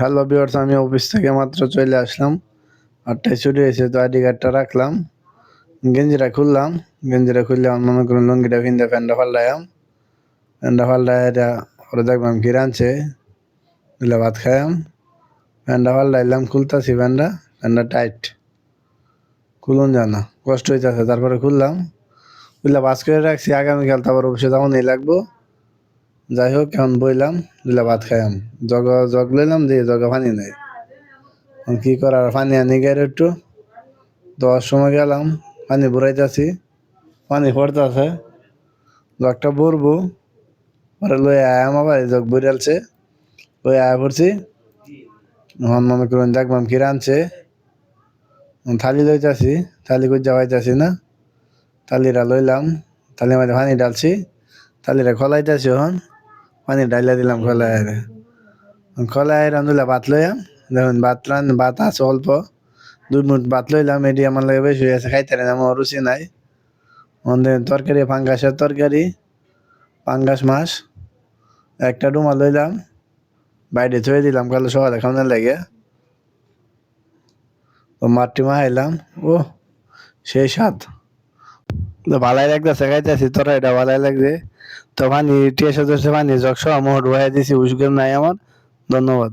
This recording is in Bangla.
হ্যালো ভিউয়ার্স, আমি অফিস থেকে মাত্র চলে আসলাম। 8টায় ছুটি হয়েছে, তো আইডি কার্ডটা রাখলাম, গেঞ্জিটা খুললাম। গেঞ্জিটা খুললে আমার মনে করুন লুঙ্গিটা ভিন্দে প্যান্টটা পাল্টায়াম। প্যান্টটা পাল্টায় ওরা দেখলাম কি রাঁধছে, দিলে ভাত খায়াম। প্যান্টটা পাল্টাইলাম, খুলতাছি প্যান্টটা, প্যান্টটা টাইট, খুলুন জানা কষ্ট হইতেছে। তারপরে খুললাম, খুললে বাস করে রাখছি, আগামীকাল তারপর অফিসে যাবো নেই লাগবো। যাই হোক, এখন বইলাম, দিলে ভাত খায়াম। জগ লইলাম, দিয়ে জগে পানি নেই, কি করার, পানি আনি গেলে একটু 10 সময় গেলাম, পানি ভরাইতেছি, পানি পড়তেছে, জগটা ভরবো, পরে লই আয়াম, আবার এই জগ বইরালছে, লই আয়া পড়ছি। মনে করুন দেখলাম কি রাঁধছে, থালি লইতাছি, থালি কই যাওয়াইতাছি না, থালিটা লইলাম, থালির মধ্যে পানি ডালছি, থালিটা খলাইতাছি, এখন পানি ডাইলা দিলাম খোলায়, খোলায় রান্ধলে ভাত লইয়াম। দেখুন ভাত আছে অল্প, 2 মুঠ ভাত লইলাম, এটি আমার লাগে বেশি হয়ে আছে, খাইতে আমার রুচি নাই। আমাদের তরকারি পাঙ্গাসের তরকারি, পাঙ্গাস মাছ, একটা ডুমা লইলাম, বাইরে থুয়ে দিলাম কাল সকালে খাওয়ানোর লাগে। তো মাটি মাখাইলাম, ও সেই স্বাদ, তো ভালাই লাগতেছে, খাইতেছি, তোরা এটা ভালাই লাগছে। তো পানি টিয়া সদস্য পানি জগ সহ মোট বহাই দিছি, উসগুলো নাই আমার। ধন্যবাদ।